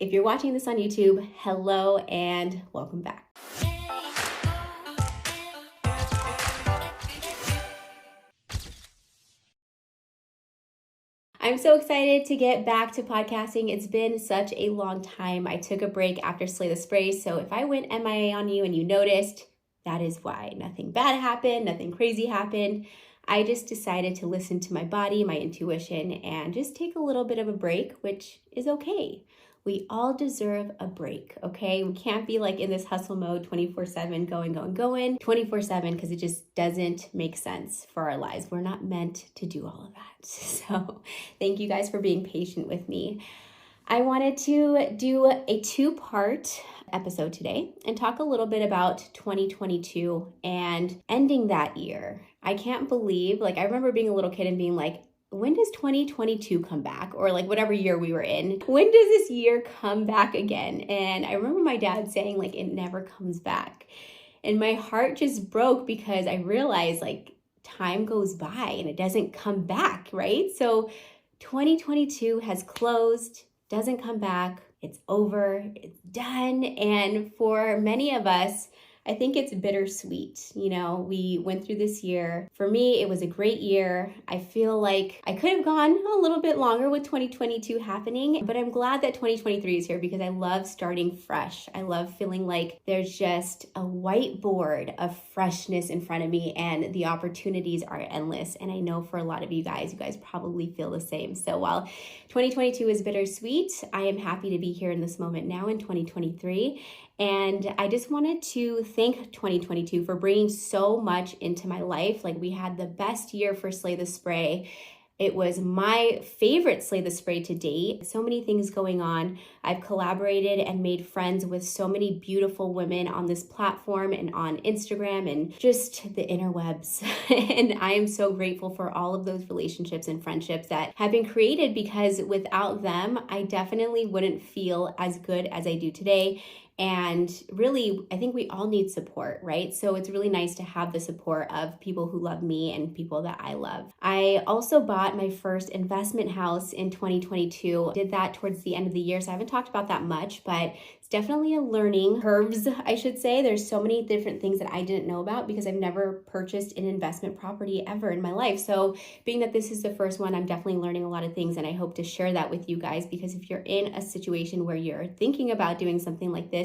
If you're watching this on YouTube, hello and welcome back. I'm so excited to get back to podcasting. It's been such a long time. I took a break after Slay the Spray, so if I went MIA on you and you noticed, that is why. Nothing bad happened, nothing crazy happened. I just decided to listen to my body, my intuition, and just take a little bit of a break, which is okay. We all deserve a break, okay? We can't be like in this hustle mode 24/7, going 24/7, because it just doesn't make sense for our lives. We're not meant to do all of that. So thank you guys for being patient with me. I wanted to do a two-part episode today and talk a little bit about 2022 and ending that year. I can't believe, I remember being a little kid and being like, when does 2022 come back? Or whatever year we were in, when does this year come back again? And I remember my dad saying it never comes back. And my heart just broke because I realized time goes by and it doesn't come back, right? So 2022 has closed, doesn't come back, it's over, it's done. And for many of us, I think it's bittersweet. We went through this year. For me, it was a great year. I feel like I could have gone a little bit longer with 2022 happening, but I'm glad that 2023 is here because I love starting fresh. I love feeling like there's just a whiteboard of freshness in front of me and the opportunities are endless. And I know for a lot of you guys probably feel the same. So while 2022 is bittersweet, I am happy to be here in this moment now in 2023. And I just wanted to thank 2022 for bringing so much into my life. We had the best year for Slay the Spray. It was my favorite Slay the Spray to date. So many things going on. I've collaborated and made friends with so many beautiful women on this platform and on Instagram and just the interwebs. And I am so grateful for all of those relationships and friendships that have been created because without them, I definitely wouldn't feel as good as I do today. And really, I think we all need support, right? So it's really nice to have the support of people who love me and people that I love. I also bought my first investment house in 2022. Did that towards the end of the year, so I haven't talked about that much, but it's definitely a learning curves, I should say. There's so many different things that I didn't know about because I've never purchased an investment property ever in my life. So being that this is the first one, I'm definitely learning a lot of things, and I hope to share that with you guys because if you're in a situation where you're thinking about doing something like this,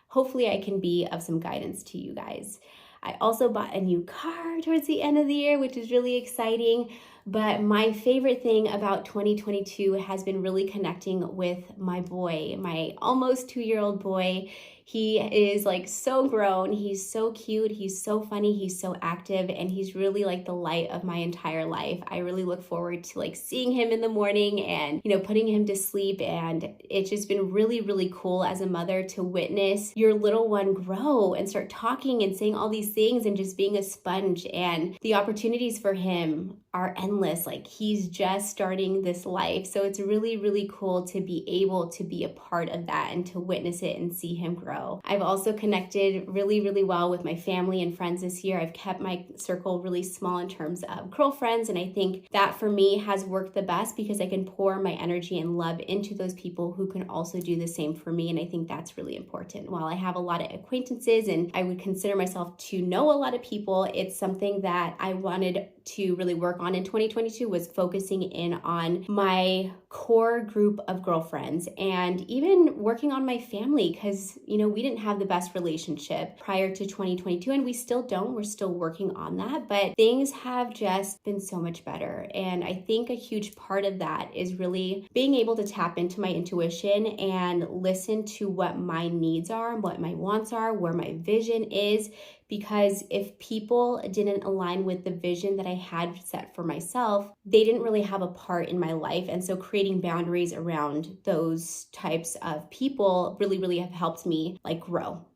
hopefully I can be of some guidance to you guys. I also bought a new car towards the end of the year, which is really exciting. But my favorite thing about 2022 has been really connecting with my boy, my almost 2-year-old boy. He is so grown. He's so cute. He's so funny. He's so active. And he's really the light of my entire life. I really look forward to seeing him in the morning and, putting him to sleep. And it's just been really, really cool as a mother to witness your little one grow and start talking and saying all these things and just being a sponge. And the opportunities for him are endless. He's just starting this life. So it's really, really cool to be able to be a part of that and to witness it and see him grow. I've also connected really, really well with my family and friends this year. I've kept my circle really small in terms of girlfriends. And I think that for me has worked the best because I can pour my energy and love into those people who can also do the same for me. And I think that's really important. While I have a lot of acquaintances and I would consider myself to know a lot of people, it's something that I wanted to really work on in 2022 was focusing in on my core group of girlfriends and even working on my family because, we didn't have the best relationship prior to 2022 and we still don't. We're still working on that, but things have just been so much better. And I think a huge part of that is really being able to tap into my intuition and listen to what my needs are, what my wants are, where my vision is. Because if people didn't align with the vision that I had set for myself, they didn't really have a part in my life. And so creating boundaries around those types of people really, really have helped me grow.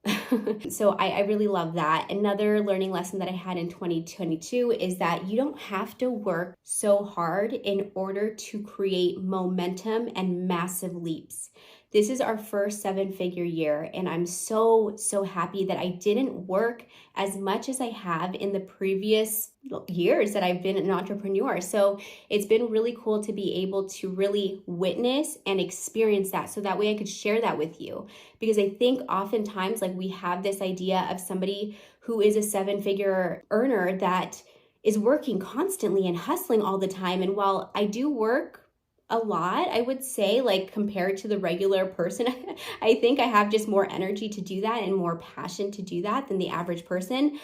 So I really love that. Another learning lesson that I had in 2022 is that you don't have to work so hard in order to create momentum and massive leaps. This is our first 7-figure year, and I'm so happy that I didn't work as much as I have in the previous years that I've been an entrepreneur. So it's been really cool to be able to really witness and experience that, so that way I could share that with you. Because I think oftentimes, like, we have this idea of somebody who is a 7-figure earner that is working constantly and hustling all the time. And while I do work a lot, I would say, like, compared to the regular person, I think I have just more energy to do that and more passion to do that than the average person.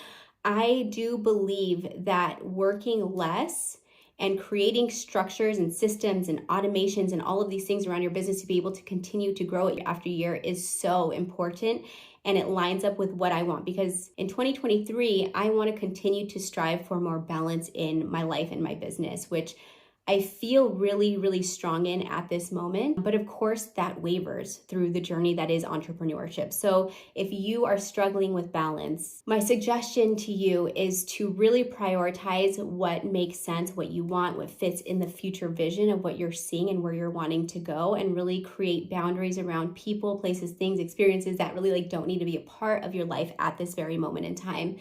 I do believe that working less and creating structures and systems and automations and all of these things around your business to be able to continue to grow it after year is so important. And it lines up with what I want, because in 2023, I want to continue to strive for more balance in my life and my business, which I feel really strong in at this moment. But of course, that wavers through the journey that is entrepreneurship. So if you are struggling with balance, my suggestion to you is to really prioritize what makes sense, what you want, what fits in the future vision of what you're seeing and where you're wanting to go, and really create boundaries around people, places, things, experiences that really, like, don't need to be a part of your life at this very moment in time.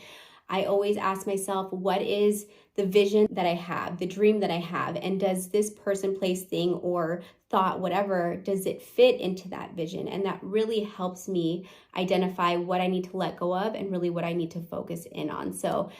I always ask myself, what is the vision that I have, the dream that I have, and does this person, place, thing, or thought, whatever, does it fit into that vision? And that really helps me identify what I need to let go of and really what I need to focus in on. So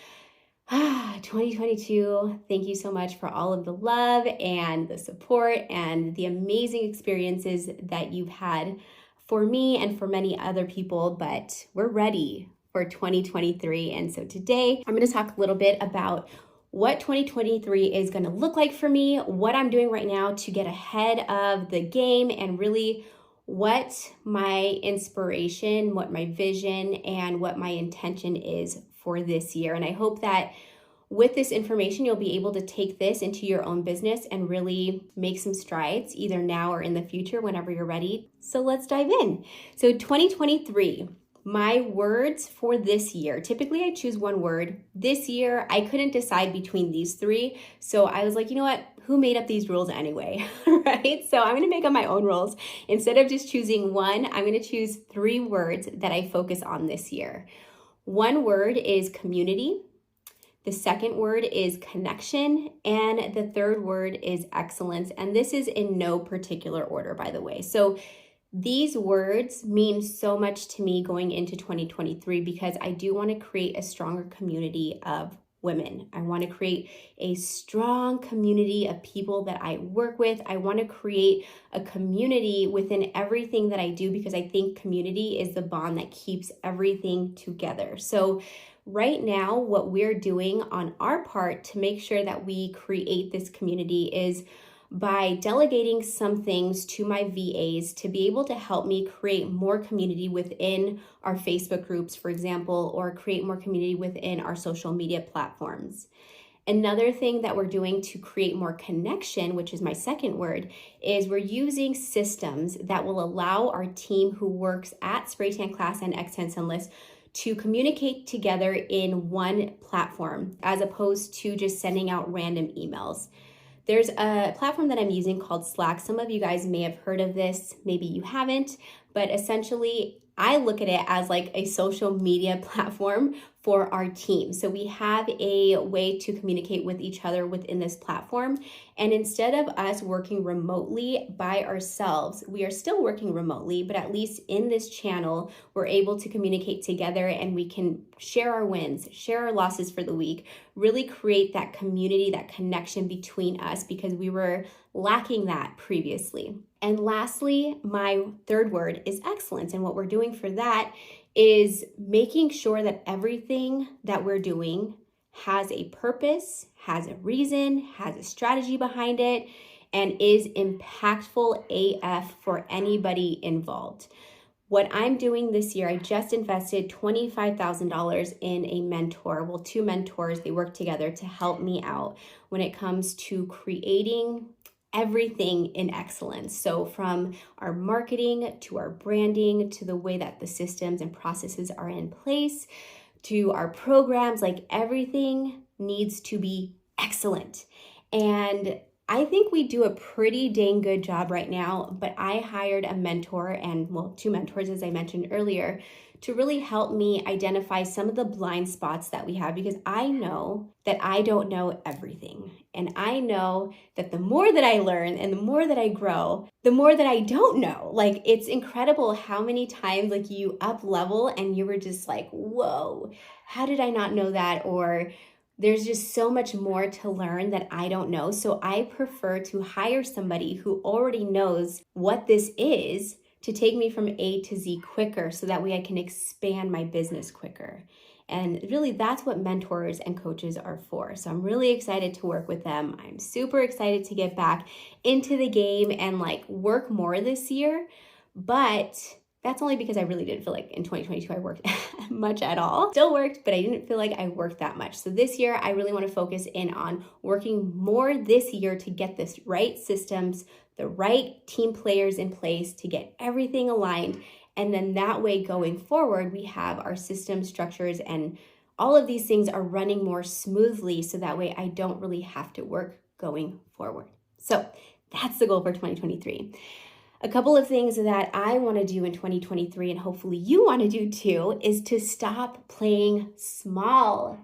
2022, thank you so much for all of the love and the support and the amazing experiences that you've had for me and for many other people, but we're ready for 2023. And so today I'm going to talk a little bit about what 2023 is going to look like for me, what I'm doing right now to get ahead of the game, and really what my inspiration, what my vision, and what my intention is for this year. And I hope that with this information, you'll be able to take this into your own business and really make some strides, either now or in the future, whenever you're ready. So let's dive in. So 2023. My words for this year, typically I choose one word. This year, I couldn't decide between these three. So I was like, you know what? Who made up these rules anyway, right? So I'm gonna make up my own rules. Instead of just choosing one, I'm gonna choose 3 words that I focus on this year. One word is community. The second word is connection. And the third word is excellence. And this is in no particular order, by the way. So these words mean so much to me going into 2023 because I do want to create a stronger community of women. I want to create a strong community of people that I work with. I want to create a community within everything that I do because I think community is the bond that keeps everything together. So right now, what we're doing on our part to make sure that we create this community is by delegating some things to my VAs to be able to help me create more community within our Facebook groups, for example, or create more community within our social media platforms. Another thing that we're doing to create more connection, which is my second word, is we're using systems that will allow our team who works at Spray Tan Class and X10 Sunless to communicate together in one platform, as opposed to just sending out random emails. There's a platform that I'm using called Slack. Some of you guys may have heard of this, maybe you haven't, but essentially I look at it as like a social media platform for our team. So we have a way to communicate with each other within this platform. And instead of us working remotely by ourselves, we are still working remotely, but at least in this channel, we're able to communicate together and we can share our wins, share our losses for the week, really create that community, that connection between us because we were lacking that previously. And lastly, my third word is excellence. And what we're doing for that is making sure that everything that we're doing has a purpose, has a reason, has a strategy behind it, and is impactful AF for anybody involved. What I'm doing this year, I just invested $25,000 in a mentor. Well, 2 mentors, they work together to help me out when it comes to creating everything in excellence. So from our marketing to our branding to the way that the systems and processes are in place to our programs, like everything needs to be excellent. And I think we do a pretty dang good job right now, but I hired a mentor and, well, 2 mentors, as I mentioned earlier, to really help me identify some of the blind spots that we have, because I know that I don't know everything. And I know that the more that I learn and the more that I grow, the more that I don't know. Like, it's incredible how many times like you up level and you were just like, whoa, how did I not know that? Or there's just so much more to learn that I don't know. So I prefer to hire somebody who already knows what this is to take me from A to Z quicker, so that way I can expand my business quicker. And really, that's what mentors and coaches are for. So I'm really excited to work with them. I'm super excited to get back into the game and like work more this year. But that's only because I really didn't feel like in 2022 I worked much at all. Still worked, but I didn't feel like I worked that much. So this year, I really want to focus in on working more this year to get this right systems, the right team players in place, to get everything aligned. And then that way, going forward, we have our system structures and all of these things are running more smoothly, so that way I don't really have to work going forward. So that's the goal for 2023. A couple of things that I want to do in 2023, and hopefully you want to do too, is to stop playing small.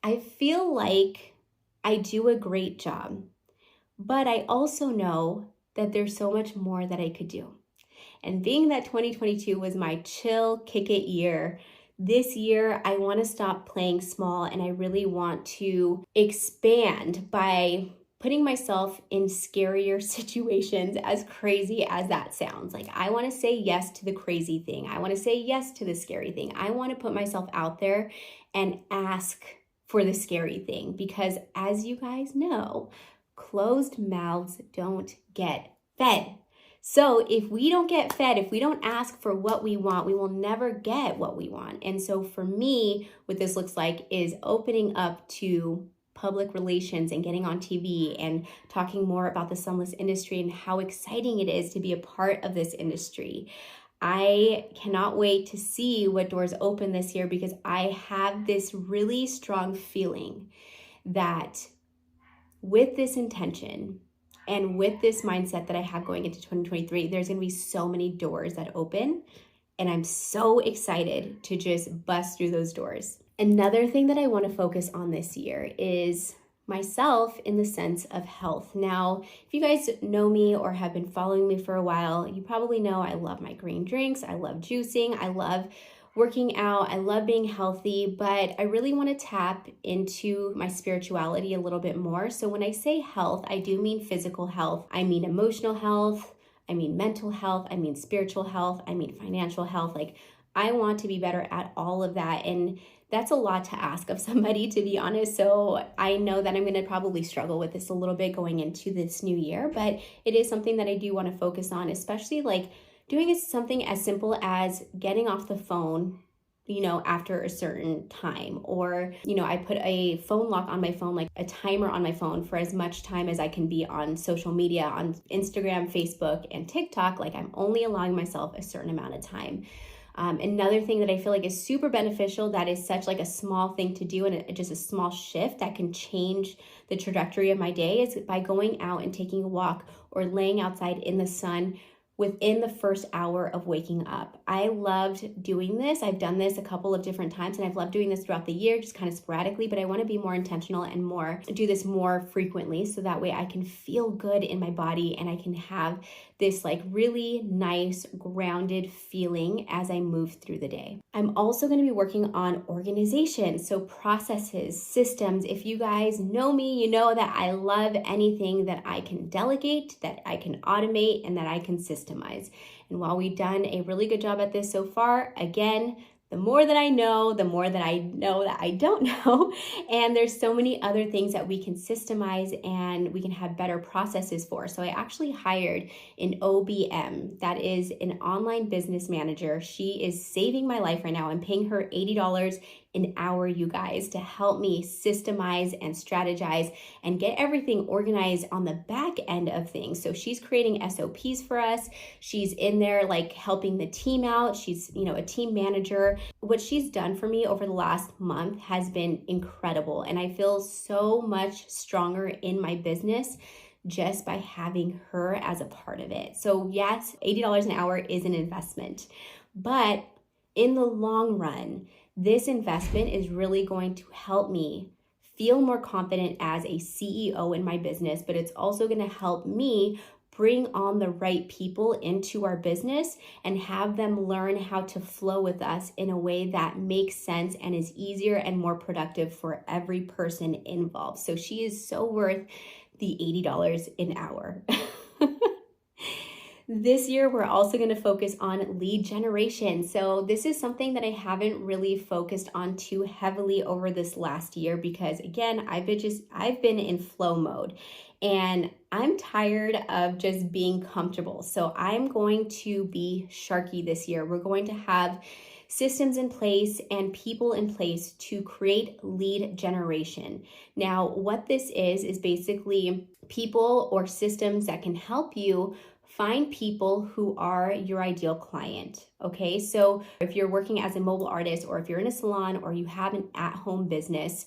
I feel like I do a great job, but I also know that there's so much more that I could do. And being that 2022 was my chill, kick it year, this year I want to stop playing small, and I really want to expand by putting myself in scarier situations, as crazy as that sounds. Like, I want to say yes to the crazy thing. I want to say yes to the scary thing. I want to put myself out there and ask for the scary thing, because as you guys know, closed mouths don't get fed. So if we don't get fed, if we don't ask for what we want, we will never get what we want. And so for me, what this looks like is opening up to public relations and getting on TV and talking more about the Sunless industry and how exciting it is to be a part of this industry. I cannot wait to see what doors open this year, because I have this really strong feeling that with this intention and with this mindset that I have going into 2023, there's going to be so many doors that open, and I'm so excited to just bust through those doors. Another thing that I want to focus on this year is myself, in the sense of health. Now, if you guys know me or have been following me for a while, you probably know I love my green drinks, I love juicing, I love working out, I love being healthy, but I really want to tap into my spirituality a little bit more. So when I say health, I do mean physical health, I mean emotional health, I mean mental health, I mean spiritual health, I mean financial health. Like, I want to be better at all of that. And that's a lot to ask of somebody, to be honest. So I know that I'm going to probably struggle with this a little bit going into this new year, but it is something that I do want to focus on, especially like doing something as simple as getting off the phone, after a certain time. Or, I put a phone lock on my phone, like a timer on my phone for as much time as I can be on social media, on Instagram, Facebook, and TikTok. Like, I'm only allowing myself a certain amount of time. Another thing that I feel like is super beneficial, that is such like a small thing to do and just a small shift that can change the trajectory of my day, is by going out and taking a walk or laying outside in the sun within the first hour of waking up. I loved doing this. I've done this a couple of different times, and I've loved doing this throughout the year, just kind of sporadically, but I want to be more intentional and do this more frequently, so that way I can feel good in my body and I can have this like really nice grounded feeling as I move through the day. I'm also going to be working on organization, so processes, systems. If you guys know me, you know that I love anything that I can delegate, that I can automate, and that I can systemize. And while we've done a really good job at this so far, again, the more that I know, the more that I know that I don't know. And there's so many other things that we can systemize and we can have better processes for. So I actually hired an OBM, that is an online business manager. She is saving my life right now. I'm paying her $80 an hour, you guys, to help me systemize and strategize and get everything organized on the back end of things. So she's creating SOPs for us. She's in there like helping the team out. She's, a team manager. What she's done for me over the last month has been incredible. And I feel so much stronger in my business just by having her as a part of it. So yes, $80 an hour is an investment, but in the long run, this investment is really going to help me feel more confident as a CEO in my business, but it's also going to help me bring on the right people into our business and have them learn how to flow with us in a way that makes sense and is easier and more productive for every person involved. So she is so worth the $80 an hour. This year, we're also going to focus on lead generation. So this is something that I haven't really focused on too heavily over this last year because, again, I've been in flow mode and I'm tired of just being comfortable. So I'm going to be sharky this year. We're going to have systems in place and people in place to create lead generation. Now, what this is basically people or systems that can help you find people who are your ideal client, okay? So if you're working as a mobile artist or if you're in a salon or you have an at-home business,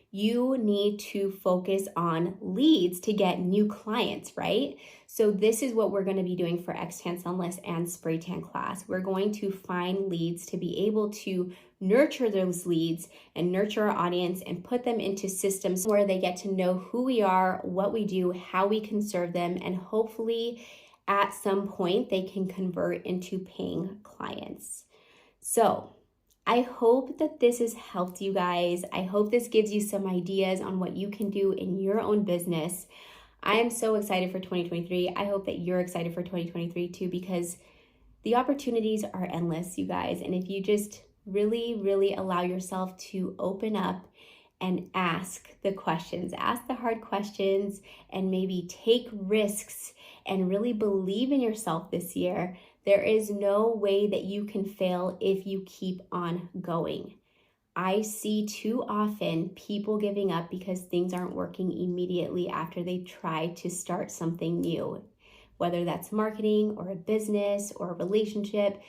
you need to focus on leads to get new clients, right? So this is what we're going to be doing for 𝗥𝗲𝗃 Sunless and Spray Tan class. We're going to find leads to be able to nurture those leads and nurture our audience and put them into systems where they get to know who we are, what we do, how we can serve them, and hopefully at some point they can convert into paying clients. So I hope that this has helped you guys. I hope this gives you some ideas on what you can do in your own business. I am so excited for 2023. I hope that you're excited for 2023 too, because the opportunities are endless, you guys. And if you just really, really allow yourself to open up and ask the questions, ask the hard questions, and maybe take risks and really believe in yourself this year, there is no way that you can fail if you keep on going. I see too often people giving up because things aren't working immediately after they try to start something new, whether that's marketing or a business or a relationship.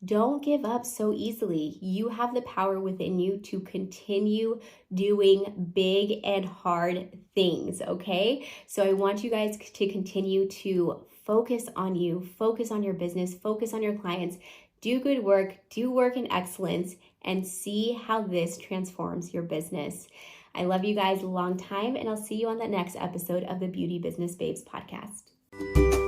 Don't give up so easily. You have the power within you to continue doing big and hard things, okay? So I want you guys to continue to focus on you, focus on your business, focus on your clients, do good work, do work in excellence, and see how this transforms your business. I love you guys a long time, and I'll see you on the next episode of the Beauty Business Babes podcast.